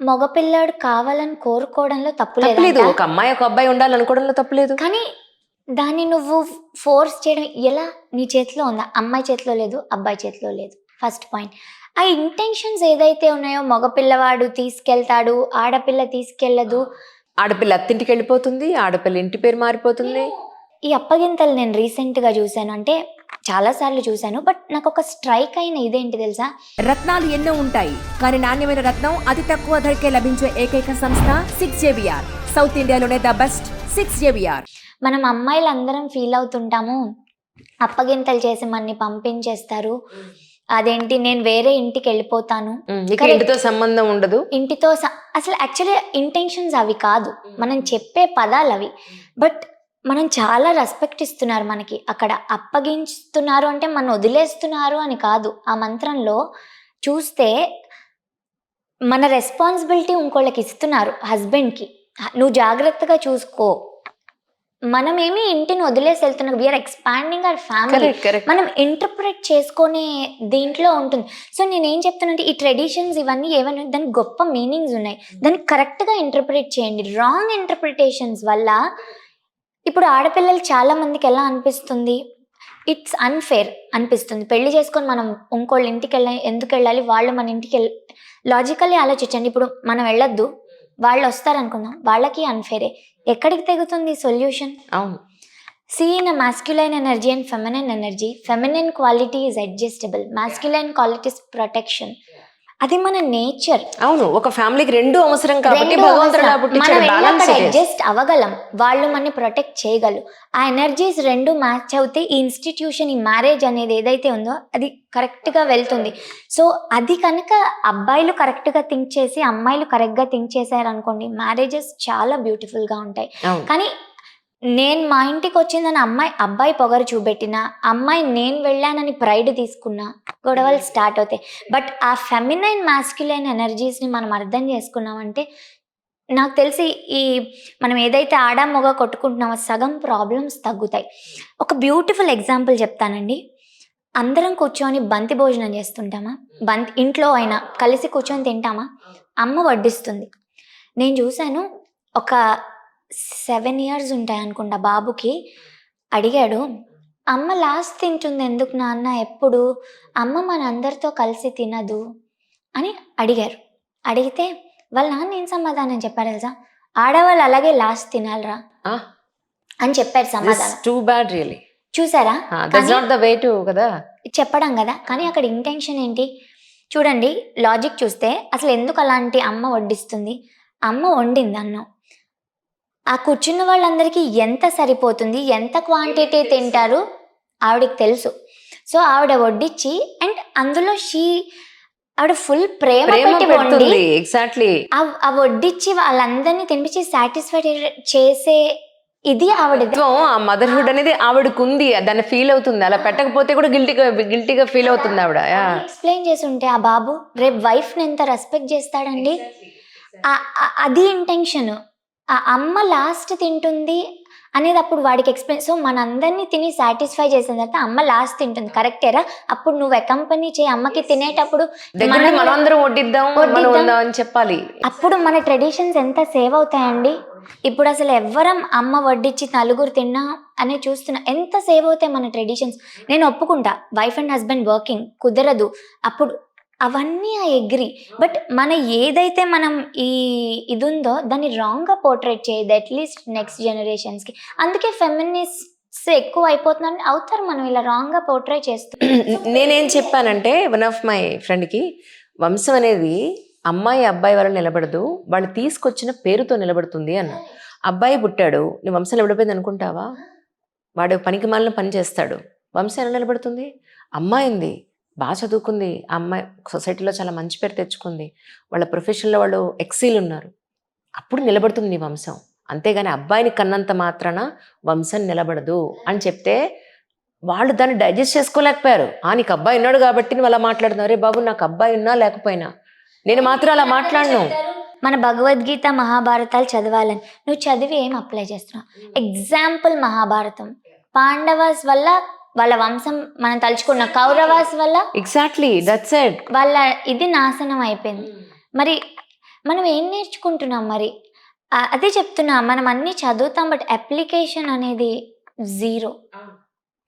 మగపిల్లాడు కావాలని కోరుకోవడంలో తప్పు తప్పలేదు. లేదంట. ఒక అమ్మాయి, ఒక అబ్బాయి ఉండాలనుకోవడంలో తప్పులేదు. కానీ దాన్ని నువ్వు ఫోర్స్ చేయడం ఎలా? నీ చేతిలో ఉందా? అమ్మాయి చేతిలో లేదు, అబ్బాయి చేతిలో లేదు. First point. ఆ ఇంటెన్షన్స్ ఏదైతే ఉన్నాయో మగపిల్లవాడు తీసుకెళ్తాడు, ఆడపిల్ల తీసుకెళ్ళదు. ఆడపిల్ల అత్తింటికి వెళ్ళిపోతుంది, ఆడపిల్ల ఇంటి పేరు మారిపోతుంది. ఈ అప్పగింతలు నేను రీసెంట్‌గా చూసాను. అంటే చాలా సార్లు చూసాను. బట్ నాకొక స్ట్రైక్ అయిన ఇదేంటి తెలుసా? రత్నాలు ఎన్నో ఉంటాయి, కానీ నాణ్యమైన రత్నం అతి తక్కువ ధరకే లభించే ఏకైక సంస్థ 6JBR. సౌత్ ఇండియాలోనే ద బెస్ట్ 6JBR. మనం అమ్మాయిలందరం ఫీల్ అవుతుంటాము, అప్పగింతలు చేసి మనని పంపించేస్తారు. అదేంటి నేను వేరే ఇంటికి వెళ్ళిపోతాను. నీకు ఇంటితో సంబంధం ఉండదు. ఇంటితో అసలు యాక్చువల్లీ ఇంటెన్షన్స్ అవి కాదు, మనం చెప్పే పదాలు అవి. బట్ మనం చాలా రెస్పెక్ట్ ఇస్తున్నారు మనకి. అక్కడ అప్పగించుతున్నారు అంటే మనం వదిలేస్తున్నారు అని కాదు. ఆ మంత్రంలో చూస్తే మన రెస్పాన్సిబిలిటీ ఇంకోళ్ళకి ఇస్తున్నారు. హస్బెండ్కి నువ్వు జాగ్రత్తగా చూసుకో. మనమేమి ఇంటిని వదిలేసి వెళ్తున్నాం. We are expanding our family. మనం ఇంటర్ప్రిట్ చేసుకునే దీంట్లో ఉంటుంది. సో నేనేం చెప్తానంటే ఈ ట్రెడిషన్స్ ఇవన్నీ ఏమైనా దానికి గొప్ప మీనింగ్స్ ఉన్నాయి. దాన్ని కరెక్ట్గా ఇంటర్ప్రిట్ చేయండి. రాంగ్ ఇంటర్ప్రిటేషన్స్ వల్ల ఇప్పుడు ఆడపిల్లలు చాలా మందికి ఎలా అనిపిస్తుంది, ఇట్స్ అన్ఫేర్ అనిపిస్తుంది. పెళ్లి చేసుకొని మనం ఇంకోళ్ళ ఇంటికి ఎందుకు వెళ్ళాలి, వాళ్ళు మన ఇంటికి లాజికల్లీ ఆలోచించండి. ఇప్పుడు మనం వెళ్ళొద్దు, వాళ్ళు వస్తారనుకుందాం, వాళ్ళకి అన్ఫేరే. ఎక్కడికి తెగుతుంది సొల్యూషన్? అవును. See, in a masculine energy and feminine energy, feminine quality is adjustable, masculine quality is protection. అది మన నేచర్. అవును, ఒక ఫ్యామిలీకి రెండు అవసరం కాబట్టి భగవంతుడు అలా పుట్టించాడు. బ్యాలెన్స్ అడ్జస్ట్ అవ్వగలం, వాళ్ళు మనని ప్రొటెక్ట్ చేయగలరు. ఆ ఎనర్జీస్ రెండు మ్యాచ్ అవుతే ఈ ఇన్స్టిట్యూషన్, ఈ మ్యారేజ్ అనేది ఏదైతే ఉందో అది కరెక్ట్గా వెళ్తుంది. సో అది కనుక అబ్బాయిలు కరెక్ట్గా థింక్ చేసి అమ్మాయిలు కరెక్ట్గా థింక్ చేశారనుకోండి, మ్యారేజెస్ చాలా బ్యూటిఫుల్గా ఉంటాయి. కానీ నేను మా ఇంటికి వచ్చిందని అబ్బాయి పొగరు చూపెట్టినా, అమ్మాయి నేను వెళ్ళానని ప్రైడ్ తీసుకున్నా, గొడవలు స్టార్ట్ అవుతాయి. బట్ ఆ ఫెమినైన్ మాస్క్యులైన్ ఎనర్జీస్ని మనం అర్థం చేసుకున్నామంటే నాకు తెలిసి ఈ మనం ఏదైతే ఆడా మొగ కొట్టుకుంటున్నామో సగం ప్రాబ్లమ్స్ తగ్గుతాయి. ఒక బ్యూటిఫుల్ ఎగ్జాంపుల్ చెప్తానండి. అందరం కూర్చొని బంతి భోజనం చేస్తుంటామా? ఇంట్లో అయినా కలిసి కూర్చొని తింటామా? అమ్మ వడ్డిస్తుంది. నేను చూశాను, ఒక 7 years ఉంటాయి అనుకుంటా బాబుకి. అడిగాడు, అమ్మ లాస్ట్ తింటుంది ఎందుకు నాన్న ఎప్పుడు? అమ్మ మనందరితో కలిసి తినదు అని అడిగారు. అడిగితే వాళ్ళ నాన్న ఏం సమాధానం చెప్పారు తెలుసా? ఆడవాళ్ళు అలాగే లాస్ట్ తినాలరా అని చెప్పారు సమాధానం. Too bad really. చూసారా? కదా చెప్పడం కదా. కానీ అక్కడ ఇంటెన్షన్ ఏంటి చూడండి. లాజిక్ చూస్తే అసలు ఎందుకు అలాంటి అమ్మ వడ్డిస్తుంది? అమ్మ వండింది అన్నం, ఆ కూర్చున్న వాళ్ళందరికీ ఎంత సరిపోతుంది, ఎంత క్వాంటిటీ తింటారు ఆవిడకి తెలుసు. సో ఆవిడ వడ్డించి, అండ్ అందులో ఆవిడ ఫుల్ ప్రేమ పెట్టి వండి, ఎగ్జాక్ట్లీ ఆ వడ్డించి వాళ్ళందరినీ తినిపించి సాటిస్ఫై చేసే ఇది ఆవిడ. ఆ మదర్హుడ్ అనేది ఆవిడకు ఉంది, దాన్ని ఫీల్ అవుతుంది. అలా పెట్టకపోతే కూడా గిల్టీగా ఫీల్ అవుతుంది ఆవిడ. ఎక్స్ప్లెయిన్ చేసి ఉంటే ఆ బాబు రేపు వైఫ్ని ఎంత రెస్పెక్ట్ చేస్తాడండి. అది ఇంటెన్షన్. ఆ అమ్మ లాస్ట్ తింటుంది అనేది అప్పుడు వాడికి ఎక్స్ప్లెయిన్. సో మనందరినీ తిని సాటిస్ఫై చేసిన తర్వాత అమ్మ లాస్ట్ తింటుంది, కరెక్టేరా? అప్పుడు నువ్వు అకంపెనీ చేయి అమ్మకి తినేటప్పుడు, మనందరం వడ్డిద్దాం అని చెప్పాలి. అప్పుడు మన ట్రెడిషన్స్ ఎంత సేవ్ అవుతాయండి. ఇప్పుడు అసలు ఎవ్వరం అమ్మ వడ్డించి నలుగురు తిన్నా అనే చూస్తున్నా, ఎంత సేవ్ అవుతాయి మన ట్రెడిషన్స్. నేను ఒప్పుకుంటా, వైఫ్ అండ్ హస్బెండ్ వర్కింగ్ కుదరదు అప్పుడు, అవన్నీ ఐ అగ్రీ. బట్ మన ఏదైతే మనం ఇది ఉందో దాన్ని రాంగ్గా పోర్ట్రేట్ చేయదు, అట్లీస్ట్ నెక్స్ట్ జనరేషన్స్కి. అందుకే ఫెమినిస్ట్ ఎక్కువ అవుతారు మనం ఇలా రాంగ్గా పోర్ట్రేట్ చేస్తాం. నేనేం చెప్పానంటే, వన్ ఆఫ్ మై ఫ్రెండ్కి, వంశం అనేది అమ్మాయి అబ్బాయి వల్ల నిలబడదు, వాళ్ళు తీసుకొచ్చిన పేరుతో నిలబడుతుంది అన్న. అబ్బాయి పుట్టాడు, నీ వంశం నిలబడిపోయింది అనుకుంటావా? వాడు పనికి మాలిన పని చేస్తాడు, వంశం ఎలా నిలబడుతుంది? అమ్మాయి ఉంది, బాగా చదువుకుంది, ఆ అమ్మాయి సొసైటీలో చాలా మంచి పేరు తెచ్చుకుంది, వాళ్ళ ప్రొఫెషన్లో వాళ్ళు ఎక్సీల్ ఉన్నారు, అప్పుడు నిలబడుతుంది నీ వంశం. అంతేగాని అబ్బాయిని కన్నంత మాత్రాన వంశం నిలబడదు అని చెప్తే వాళ్ళు దాన్ని డైజెస్ట్ చేసుకోలేకపోయారు. నీకు అబ్బాయి ఉన్నాడు కాబట్టి నువ్వు అలా మాట్లాడుతున్నావు. రే బాబు, నాకు అబ్బాయి ఉన్నా లేకపోయినా నేను మాత్రం అలా మాట్లాడను. మన భగవద్గీత మహాభారతాలు చదవాలని నువ్వు చదివి ఏం అప్లై చేస్తున్నావు? ఎగ్జాంపుల్ మహాభారతం, పాండవాస్ వల్ల వాళ్ళ వంశం మనం తలుచుకున్న, కౌరవాస్ వల్ల ఎగ్జాక్ట్లీ దట్స్ ఇట్, వాళ్ళ ఇది నాశనం అయిపోయింది. మరి మనం ఏం నేర్చుకుంటున్నాం మరి? అదే చెప్తున్నా, మనం అన్నీ చదువుతాం, బట్ అప్లికేషన్ అనేది జీరో.